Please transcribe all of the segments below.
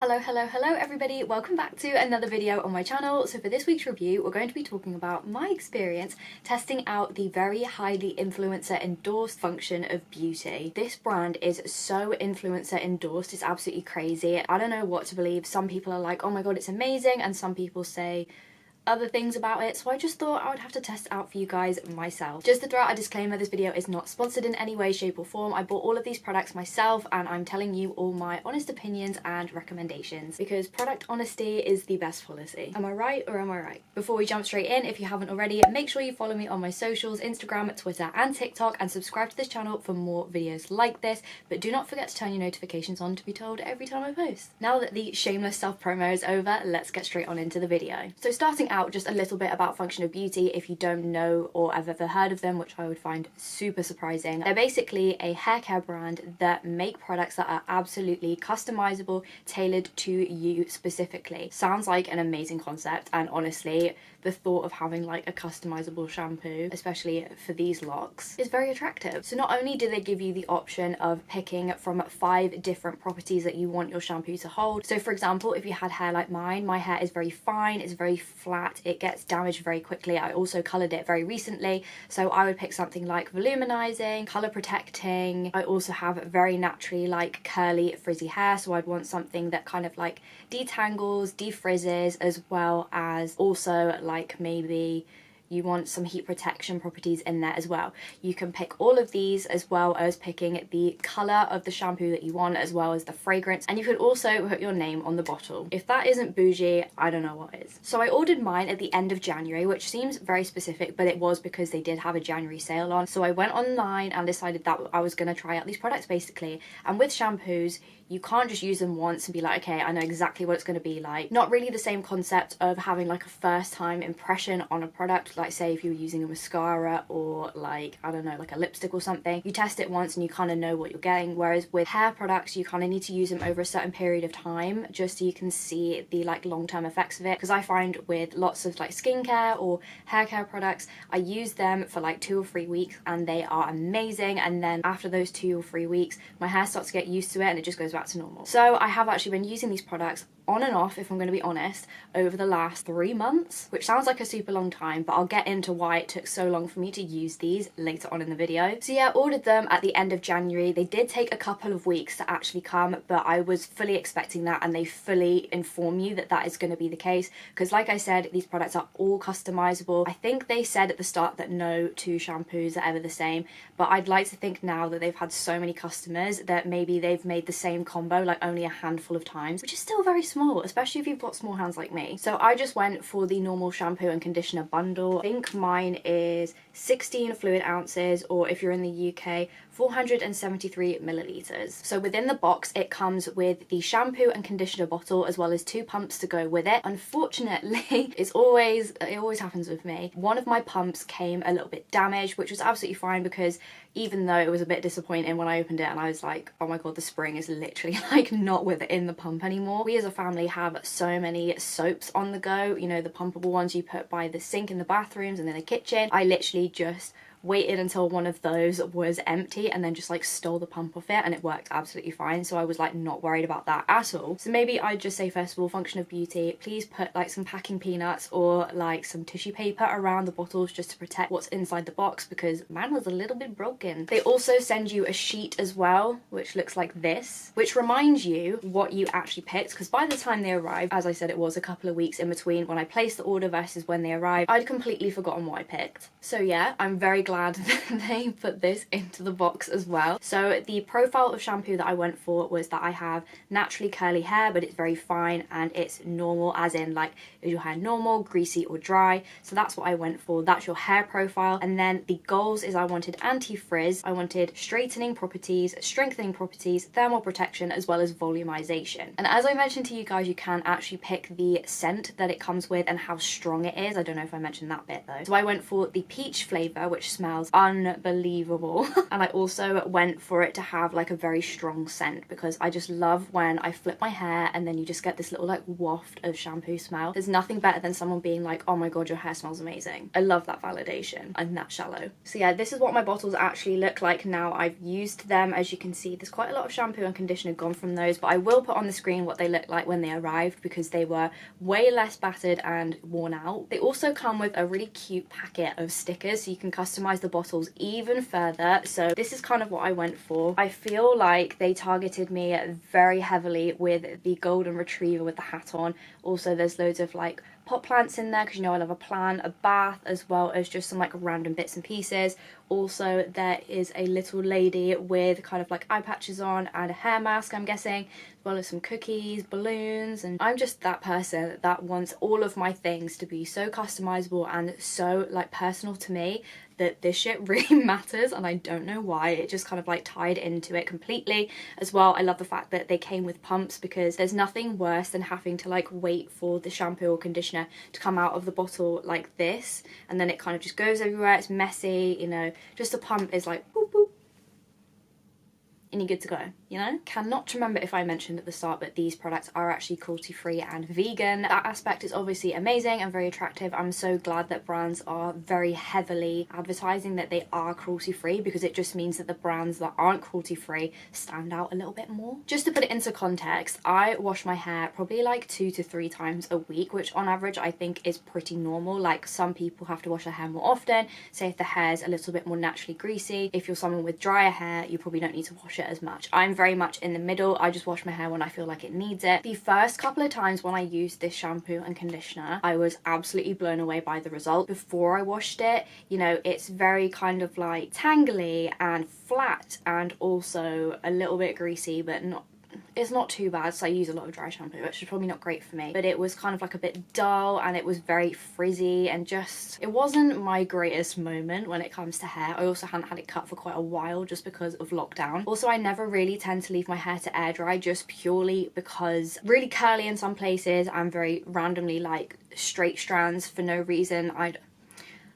Hello everybody, welcome back to another video on my channel. So for this week's review, we're going to be talking about my experience testing out the very highly influencer endorsed function of beauty. This brand is so influencer endorsed, it's absolutely crazy. I don't know what to believe. Some people are like, oh my god, it's amazing, and some people say other things about it, so I just thought I would have to test it out for you guys myself. Just to throw out a disclaimer, this video is not sponsored in any way, shape or form. I bought all of these products myself and I'm telling you all my honest opinions and recommendations because product honesty is the best policy. Am I right or am I right? Before we jump straight in, if you haven't already, make sure you follow me on my socials, Instagram, Twitter and TikTok, and subscribe to this channel for more videos like this, but do not forget to turn your notifications on to be told every time I post. Now that the shameless self-promo is over, let's get straight on into the video. So starting out, just a little bit about Function of Beauty if you don't know or have ever heard of them, which I would find super surprising. They're basically a hair care brand that make products that are absolutely customizable, tailored to you specifically. Sounds like an amazing concept, and honestly, the thought of having like a customizable shampoo, especially for these locks, is very attractive. So not only do they give you the option of picking from 5 different properties that you want your shampoo to hold. So for example, if you had hair like mine, my hair is very fine, it's very flat, it gets damaged very quickly. I also coloured it very recently, so I would pick something like voluminizing, colour protecting. I also have very naturally like curly frizzy hair, so I'd want something that kind of like detangles, defrizzes, as well as also like maybe you want some heat protection properties in there as well. You can pick all of these as well as picking the colour of the shampoo that you want, as well as the fragrance, and you could also put your name on the bottle. If that isn't bougie, I don't know what is. So I ordered mine at the end of January, which seems very specific, but it was because they did have a January sale on. So I went online and decided that I was going to try out these products basically. And with shampoos, you can't just use them once and be like, okay, I know exactly what it's going to be like. Not really the same concept of having like a first time impression on a product. Like say if you were using a mascara or like, I don't know, like a lipstick or something. You test it once and you kind of know what you're getting. Whereas with hair products, you kind of need to use them over a certain period of time just so you can see the like long-term effects of it. Because I find with lots of like skincare or hair care products, I use them for like 2 or 3 weeks and they are amazing. And then after those 2 or 3 weeks, my hair starts to get used to it and it just goes back to normal. So I have actually been using these products on and off, if I'm going to be honest, over the last 3 months, which sounds like a super long time, but I'll get into why it took so long for me to use these later on in the video. So yeah, ordered them at the end of January. They did take a couple of weeks to actually come, but I was fully expecting that, and they fully inform you that that is going to be the case, because like I said, these products are all customizable. I think they said at the start that no 2 shampoos are ever the same, but I'd like to think now that they've had so many customers that maybe they've made the same combo like only a handful of times, which is still very small, especially if you've got small hands like me. So I just went for the normal shampoo and conditioner bundle. I think mine is 16 fluid ounces, or if you're in the UK, 473 milliliters. So within the box, it comes with the shampoo and conditioner bottle as well as 2 pumps to go with it. Unfortunately, it always happens with me. One of my pumps came a little bit damaged, which was absolutely fine because even though it was a bit disappointing when I opened it and I was like, oh my god, the spring is literally like not within the pump anymore. We as a family have so many soaps on the go, you know, the pumpable ones you put by the sink in the bathrooms and in the kitchen. I literally just waited until one of those was empty and then just like stole the pump off it, and it worked absolutely fine. So I was like not worried about that at all. So maybe I'd just say, first of all, Function of Beauty, please put like some packing peanuts or like some tissue paper around the bottles just to protect what's inside the box, because mine was a little bit broken. They also send you a sheet as well, which looks like this, which reminds you what you actually picked, because by the time they arrived, as I said, it was a couple of weeks in between when I placed the order versus when they arrived. I'd completely forgotten what I picked. So yeah, I'm very glad that they put this into the box as well. So the profile of shampoo that I went for was that I have naturally curly hair, but it's very fine and it's normal, as in like, is your hair normal, greasy or dry? So that's what I went for. That's your hair profile. And then the goals is I wanted anti-frizz, I wanted straightening properties, strengthening properties, thermal protection, as well as volumization. And as I mentioned to you guys, you can actually pick the scent that it comes with and how strong it is. I don't know if I mentioned that bit though. So I went for the peach flavor, which smells unbelievable. And I also went for it to have like a very strong scent, because I just love when I flip my hair and then you just get this little like waft of shampoo smell. There's nothing better than someone being like, oh my god, your hair smells amazing. I love that validation. I'm that shallow. So yeah, this is what my bottles actually look like now I've used them. As you can see, there's quite a lot of shampoo and conditioner gone from those, but I will put on the screen what they look like when they arrived, because they were way less battered and worn out. They also come with a really cute packet of stickers, so you can customize the bottles even further. So this is kind of what I went for. I feel like they targeted me very heavily with the golden retriever with the hat on. Also, there's loads of like pot plants in there, because you know I love a plant, a bath, as well as just some like random bits and pieces. Also, there is a little lady with kind of like eye patches on and a hair mask, I'm guessing, as well as some cookies, balloons. And I'm just that person that wants all of my things to be so customizable and so like personal to me, that this shit really matters, and I don't know why. It just kind of like tied into it completely. As well, I love the fact that they came with pumps, because there's nothing worse than having to like wait for the shampoo or conditioner to come out of the bottle like this, and then it kind of just goes everywhere. It's messy, you know. Just a pump is like boop boop and you're good to go, you know? Cannot remember if I mentioned at the start, but these products are actually cruelty-free and vegan. That aspect is obviously amazing and very attractive. I'm so glad that brands are very heavily advertising that they are cruelty-free, because it just means that the brands that aren't cruelty-free stand out a little bit more. Just to put it into context, I wash my hair probably like 2 to 3 times a week, which on average I think is pretty normal. Like, some people have to wash their hair more often, say if the hair's a little bit more naturally greasy. If you're someone with drier hair, you probably don't need to wash it as much. I'm very much in the middle. I just wash my hair when I feel like it needs it. The first couple of times when I used this shampoo and conditioner, I was absolutely blown away by the result. Before I washed it, you know, it's very kind of like tangly and flat, and also a little bit greasy, but it's not too bad. So I use a lot of dry shampoo, which is probably not great for me, but it was kind of like a bit dull, and it was very frizzy, and just, it wasn't my greatest moment when it comes to hair. I also hadn't had it cut for quite a while just because of lockdown. Also, I never really tend to leave my hair to air dry, just purely because really curly in some places and very randomly like straight strands for no reason.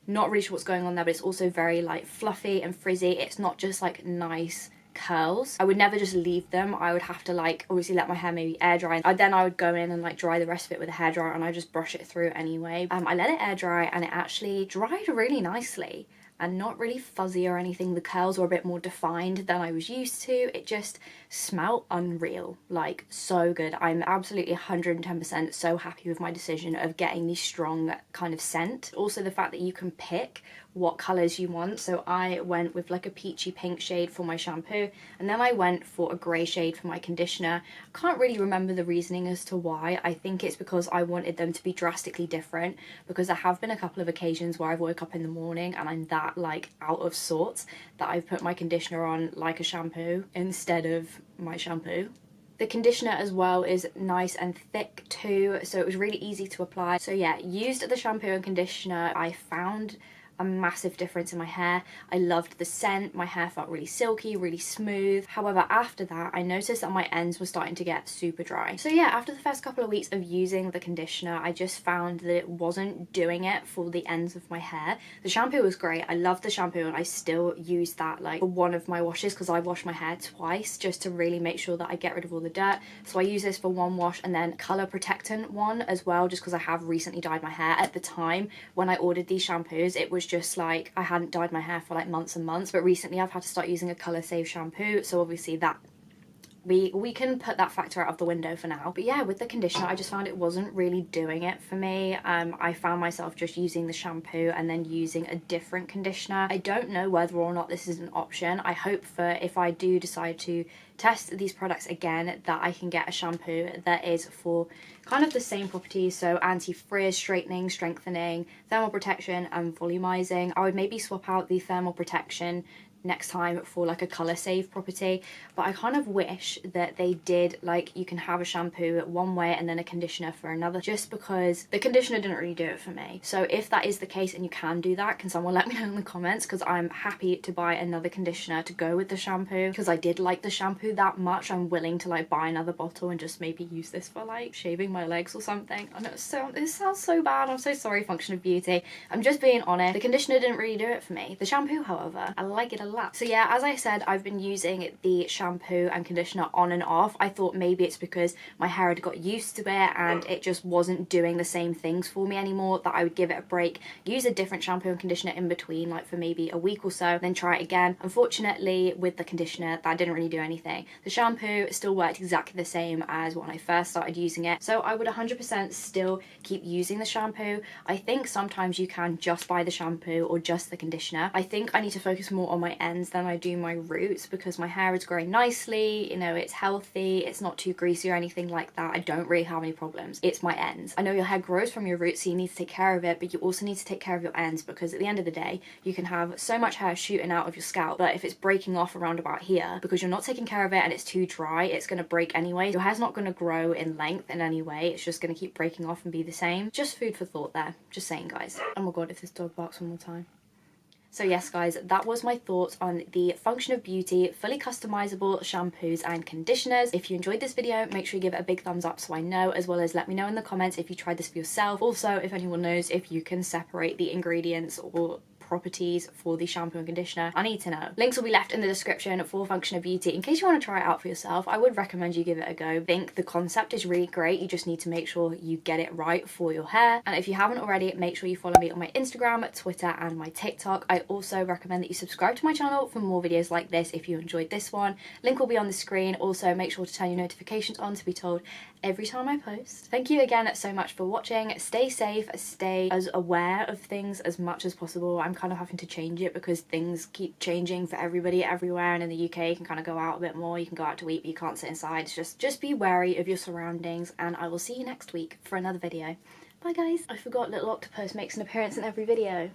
Not really sure what's going on there, but it's also very like fluffy and frizzy. It's not just like nice curls. I would never just leave them. I would have to like obviously let my hair maybe air dry, and then I would go in and like dry the rest of it with a hairdryer, and I just brush it through anyway. I let it air dry, and it actually dried really nicely and not really fuzzy or anything. The curls were a bit more defined than I was used to. It just smelled unreal, like so good. I'm absolutely 110% so happy with my decision of getting the strong kind of scent. Also the fact that you can pick what colours you want. So I went with like a peachy pink shade for my shampoo, and then I went for a grey shade for my conditioner. I can't really remember the reasoning as to why. I think it's because I wanted them to be drastically different, because there have been a couple of occasions where I've woke up in the morning and I'm that like out of sorts that I've put my conditioner on like a shampoo instead of my shampoo. The conditioner as well is nice and thick too, so it was really easy to apply. So yeah, used the shampoo and conditioner, I found a massive difference in my hair. I loved the scent. My hair felt really silky, really smooth. However, after that, I noticed that my ends were starting to get super dry. So yeah, after the first couple of weeks of using the conditioner, I just found that it wasn't doing it for the ends of my hair. The shampoo was great. I loved the shampoo, and I still use that like for one of my washes, because I wash my hair twice just to really make sure that I get rid of all the dirt. So I use this for one wash, and then color protectant one as well, just because I have recently dyed my hair. At the time when I ordered these shampoos, it was just like I hadn't dyed my hair for like months and months, but recently I've had to start using a color save shampoo, so obviously that we can put that factor out of the window for now. But yeah, with the conditioner, I just found it wasn't really doing it for me. I found myself just using the shampoo and then using a different conditioner. I don't know whether or not this is an option. I hope for if I do decide to test these products again, that I can get a shampoo that is for kind of the same properties, so anti-frizz, straightening, strengthening, thermal protection and volumizing. I would maybe swap out the thermal protection next time for like a colour save property, but I kind of wish that they did, like, you can have a shampoo one way and then a conditioner for another, just because the conditioner didn't really do it for me. So if that is the case and you can do that, can someone let me know in the comments, because I'm happy to buy another conditioner to go with the shampoo, because I did like the shampoo that much. I'm willing to like buy another bottle and just maybe use this for like shaving my legs or something. I know it sounds so bad, I'm so sorry, Function of Beauty. I'm just being honest, the conditioner didn't really do it for me. The shampoo, however, I like it a lot. So yeah, as I said, I've been using the shampoo and conditioner on and off. I thought maybe it's because my hair had got used to it and it just wasn't doing the same things for me anymore, that I would give it a break, use a different shampoo and conditioner in between, like for maybe a week or so, then try it again. Unfortunately, with the conditioner, that didn't really do anything. The shampoo still worked exactly the same as when I first started using it, so I would 100% still keep using the shampoo. I think sometimes you can just buy the shampoo or just the conditioner. I think I need to focus more on my ends than I do my roots, because my hair is growing nicely, you know, it's healthy, it's not too greasy or anything like that. I don't really have any problems. It's my ends. I know your hair grows from your roots, so you need to take care of it, but you also need to take care of your ends, because at the end of the day, you can have so much hair shooting out of your scalp, but if it's breaking off around about here because you're not taking care of it and it's too dry, it's going to break anyway. Your hair's not going to grow in length in any way. It's just going to keep breaking off and be the same. Just food for thought there. Just saying, guys. Oh my god, if this dog barks one more time. So yes, guys, that was my thoughts on the Function of Beauty fully customizable shampoos and conditioners. If you enjoyed this video, make sure you give it a big thumbs up so I know, as well as let me know in the comments if you tried this for yourself. Also, if anyone knows if you can separate the ingredients or properties for the shampoo and conditioner, I need to know. Links will be left in the description for Function of Beauty in case you want to try it out for yourself. I would recommend you give it a go. I think the concept is really great. You just need to make sure you get it right for your hair. And if you haven't already, make sure you follow me on my Instagram, Twitter and my TikTok. I also recommend that you subscribe to my channel for more videos like this if you enjoyed this one. Link will be on the screen. Also, make sure to turn your notifications on to be told every time I post. Thank you again so much for watching. Stay safe, stay as aware of things as much as possible. I'm kind of having to change it because things keep changing for everybody everywhere, and in the UK you can kind of go out a bit more. You can go out to eat but you can't sit inside. Just be wary of your surroundings, and I will see you next week for another video. Bye guys. I forgot little octopus makes an appearance in every video.